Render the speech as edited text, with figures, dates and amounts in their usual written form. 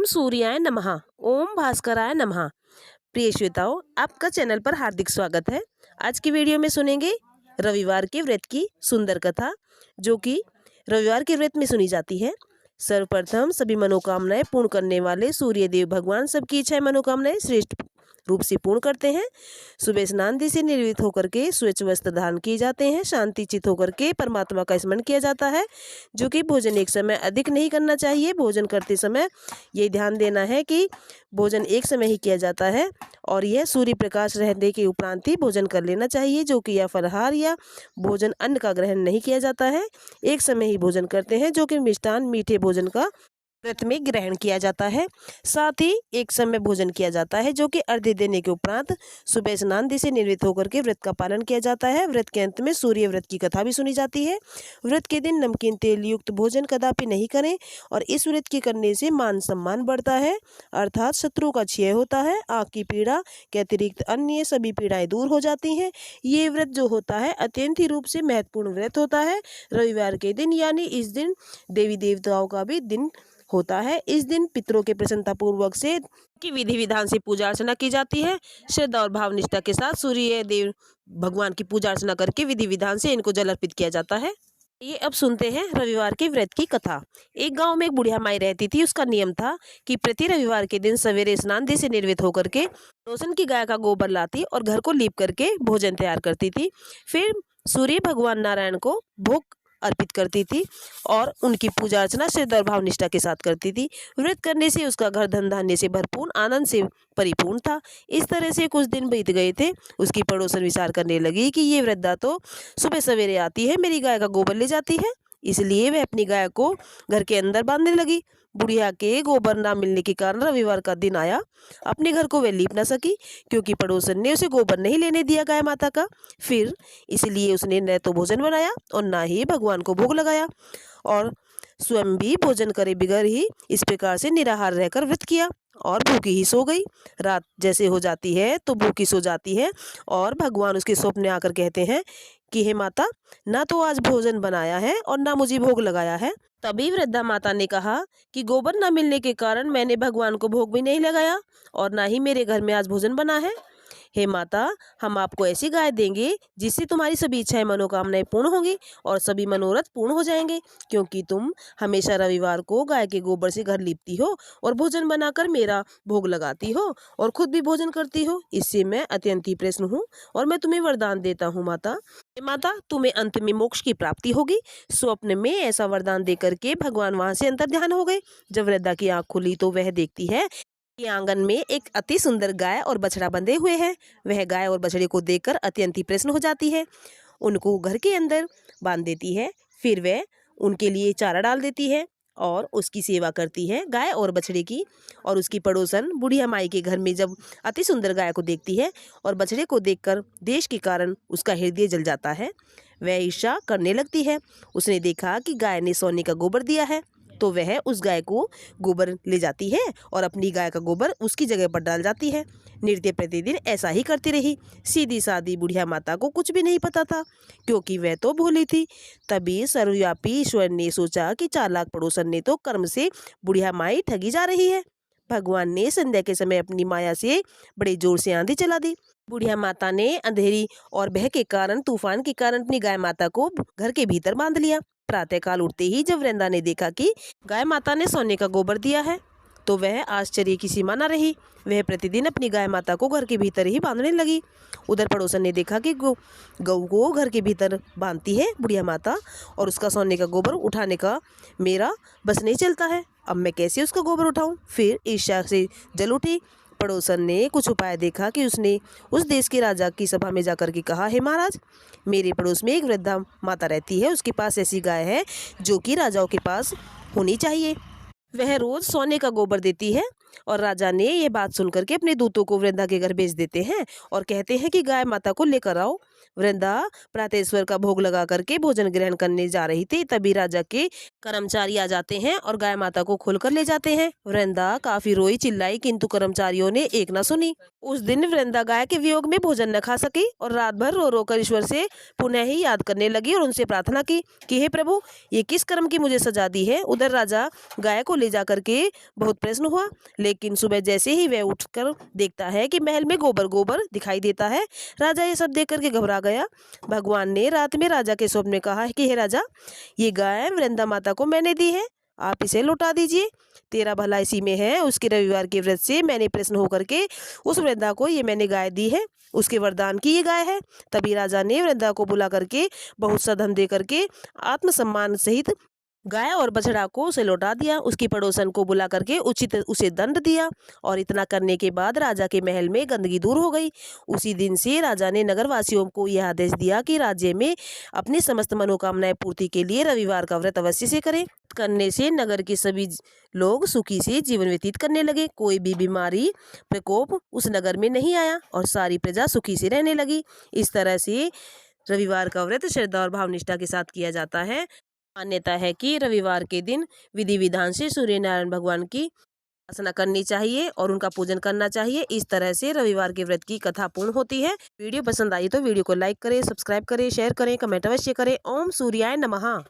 ओम सूर्याय नमः। ओम भास्कराय नमः। प्रिय श्रोताओं, आपका चैनल पर हार्दिक स्वागत है। आज की वीडियो में सुनेंगे रविवार के व्रत की सुंदर कथा, जो कि रविवार के व्रत में सुनी जाती है। सर्वप्रथम सभी मनोकामनाएं पूर्ण करने वाले सूर्य देव भगवान सबकी इच्छाएं मनोकामनाएं श्रेष्ठ रूप से पूर्ण करते हैं। सुबह स्नान से निर्वृत्त होकर के स्वच्छ वस्त्र धारण किए जाते हैं। शांति चित होकर के परमात्मा का स्मरण किया जाता है, जो कि भोजन एक समय अधिक नहीं करना चाहिए। भोजन करते समय ये ध्यान देना है कि भोजन एक समय ही किया जाता है और यह सूर्य प्रकाश रहने के उपरांत ही भोजन कर लेना चाहिए, जो कि या फलाहार या भोजन अन्न का ग्रहण नहीं किया जाता है। एक समय ही भोजन करते हैं, जो कि मिष्टान मीठे भोजन का व्रत में ग्रहण किया जाता है। साथ ही एक समय भोजन किया जाता है, जो कि अर्घ्य देने के उपरांत सुबह स्नान से निर्वृत्त होकर के व्रत का पालन किया जाता है। व्रत के अंत में सूर्य व्रत की कथा भी सुनी जाती है। व्रत के दिन नमकीन तेल युक्त भोजन कदापि नहीं करें और इस व्रत के करने से मान सम्मान बढ़ता है, अर्थात शत्रु का क्षय होता है। आँख की पीड़ा के अतिरिक्त अन्य सभी पीड़ाएं दूर हो जाती हैं। ये व्रत जो होता है अत्यंत ही रूप से महत्वपूर्ण व्रत होता है। रविवार के दिन यानी इस दिन देवी देवताओं का भी दिन होता है। इस दिन पितरों के प्रसन्नता पूर्वक से की विधि विधान से पूजा अर्चना की जाती है। श्रद्धा और भाव निष्ठा के साथ सूर्य देव भगवान की पूजा अर्चना करके विधि विधान से इनको जल अर्पित किया जाता है। ये अब सुनते हैं रविवार के व्रत की कथा। एक गांव में एक बुढ़िया माई रहती थी। उसका नियम था कि प्रति रविवार के दिन सवेरे स्नान से निर्वृत्त होकर के रोशन की गाय का गोबर लाती और घर को लीप करके भोजन तैयार करती थी। फिर सूर्य भगवान नारायण को भोग अर्पित करती थी और उनकी पूजा अर्चना श्रद्धा और भाव निष्ठा के साथ करती थी। व्रत करने से उसका घर धन धान्य से भरपूर आनंद से परिपूर्ण था। इस तरह से कुछ दिन बीत गए थे। उसकी पड़ोसन विचार करने लगी कि ये वृद्धा तो सुबह सवेरे आती है, मेरी गाय का गोबर ले जाती है, इसलिए वह अपनी गाय को घर के अंदर बांधने लगी। बुढ़िया के गोबर ना मिलने के कारण रविवार का दिन आया। अपने घर को वह लीप ना सकी, क्योंकि पड़ोसन ने उसे गोबर नहीं लेने दिया गाय माता का। फिर इसलिए उसने न तो भोजन बनाया और ना ही भगवान को भोग लगाया और स्वयं भी भोजन करे बिगैर ही इस प्रकार से निराहार रहकर व्रत किया और भूखी ही सो गई। रात जैसे हो जाती है तो भूखी सो जाती है और भगवान उसके स्वप्न में आकर कहते हैं कि हे माता, ना तो आज भोजन बनाया है और ना मुझे भोग लगाया है। तभी वृद्धा माता ने कहा कि गोबर न मिलने के कारण मैंने भगवान को भोग भी नहीं लगाया और ना ही मेरे घर में आज भोजन बना है। हे माता, हम आपको ऐसी गाय देंगे जिससे तुम्हारी सभी इच्छाएं मनोकामनाएं पूर्ण होंगी और सभी मनोरथ पूर्ण हो जाएंगे, क्योंकि तुम हमेशा रविवार को गाय के गोबर से घर लीपती हो और भोजन बनाकर मेरा भोग लगाती हो और खुद भी भोजन करती हो। इससे मैं अत्यंत ही प्रसन्न हूँ और मैं तुम्हें वरदान देता हूँ माता, माता तुम्हें अंत में मोक्ष की प्राप्ति होगी। स्वप्न में ऐसा वरदान देकर के भगवान वहां से अंतर्ध्यान हो गए। जब वृद्धा की आंख खुली तो वह देखती है कि आंगन में एक अति सुंदर गाय और बछड़ा बंधे हुए हैं। वह गाय और बछड़े को देखकर अत्यंत ही प्रसन्न हो जाती है, उनको घर के अंदर बांध देती है। फिर वह उनके लिए चारा डाल देती है और उसकी सेवा करती है गाय और बछड़े की। और उसकी पड़ोसन बुढ़िया माई के घर में जब अति सुंदर गाय को देखती है और बछड़े को देखकर देश के कारण उसका हृदय जल जाता है। वह ईर्ष्या करने लगती है। उसने देखा कि गाय ने सोने का गोबर दिया है, तो वह उस गाय को गोबर ले जाती है और अपनी गाय का गोबर उसकी जगह पर डाल जाती है। नित्य प्रतिदिन ऐसा ही करती रही। सीधी सादी बुढ़िया माता को कुछ भी नहीं पता था, क्योंकि वह तो भोली थी। तभी सर्वव्यापी ईश्वर ने सोचा कि चालाक पड़ोसन ने तो कर्म से बुढ़िया माई ठगी जा रही है। भगवान ने संध्या के समय अपनी माया से बड़े जोर से आंधी चला दी। बुढ़िया माता ने अंधेरी और भय के कारण, तूफान के कारण अपनी गाय माता को घर के भीतर बांध लिया। प्रातःकाल उठते ही जब वृंदा ने देखा कि गाय माता ने सोने का गोबर दिया है, तो वह आश्चर्य की सीमा न रही। वह प्रतिदिन अपनी गाय माता को घर के भीतर ही बांधने लगी। उधर पड़ोसन ने देखा कि गऊ को घर के भीतर बांधती है बुढ़िया माता और उसका सोने का गोबर उठाने का मेरा बस नहीं चलता है। अब मैं कैसे उसका गोबर उठाऊं? फिर ईर्ष्या से जल उठी। पड़ोसन ने कुछ उपाय देखा कि उसने उस देश के राजा की सभा में जाकर के कहा, हे महाराज, मेरे पड़ोस में एक वृद्धा माता रहती है। उसके पास ऐसी गाय है जो कि राजाओं के पास होनी चाहिए। वह रोज सोने का गोबर देती है और राजा ने ये बात सुनकर के अपने दूतों को वृंदा के घर भेज देते हैं और कहते हैं कि गाय माता को लेकर आओ। वृंदा प्रातःस्वर का भोग लगा करके भोजन ग्रहण करने जा रही थी, तभी राजा के कर्मचारी आ जाते हैं और गाय माता को खोलकर ले जाते हैं। वृंदा काफी रोई चिल्लाई, किंतु कर्मचारियों ने एक न सुनी। उस दिन वृंदा गाय के वियोग में भोजन न खा सकी और रात भर रो रो कर ईश्वर से पुनः ही याद करने लगी और उनसे प्रार्थना की कि हे प्रभु, ये किस कर्म की मुझे सजा दी है। उधर राजा गाय को ले जा करके बहुत प्रसन्न हुआ, लेकिन सुबह जैसे ही वह उठकर देखता है कि महल में गोबर गोबर दिखाई देता है। राजा ये सब देख करके घबरा गया। भगवान ने रात में राजा के स्वप्न में कहा है कि हे राजा, ये गाय वृंदा माता को मैंने दी है, आप इसे लौटा दीजिए। तेरा भला इसी में है। उसके रविवार के व्रत से मैंने प्रसन्न होकर के उस वृंदा को ये मैंने गाय दी है, उसके वरदान की ये गाय है। तभी राजा ने वृंदा को बुला करके बहुत सा धन दे करके आत्मसम्मान सहित गाय और बछड़ा को उसे लौटा दिया। उसकी पड़ोसन को बुला करके उचित उसे दंड दिया और इतना करने के बाद राजा के महल में गंदगी दूर हो गई। उसी दिन से राजा ने नगरवासियों को यह आदेश दिया कि राज्य में अपनी समस्त मनोकामनाएं पूर्ति के लिए रविवार का व्रत अवश्य से करें। करने से नगर के सभी लोग सुखी से जीवन व्यतीत करने लगे। कोई भी बीमारी प्रकोप उस नगर में नहीं आया और सारी प्रजा सुखी से रहने लगी। इस तरह से रविवार का व्रत श्रद्धा और भावनिष्ठा के साथ किया जाता है। मान्यता है कि रविवार के दिन विधि विधान से सूर्य नारायण भगवान की उपासना करनी चाहिए और उनका पूजन करना चाहिए। इस तरह से रविवार के व्रत की कथा पूर्ण होती है। वीडियो पसंद आई तो वीडियो को लाइक करें, सब्सक्राइब करें, शेयर करें, कमेंट अवश्य करें। ओम सूर्याय नमः।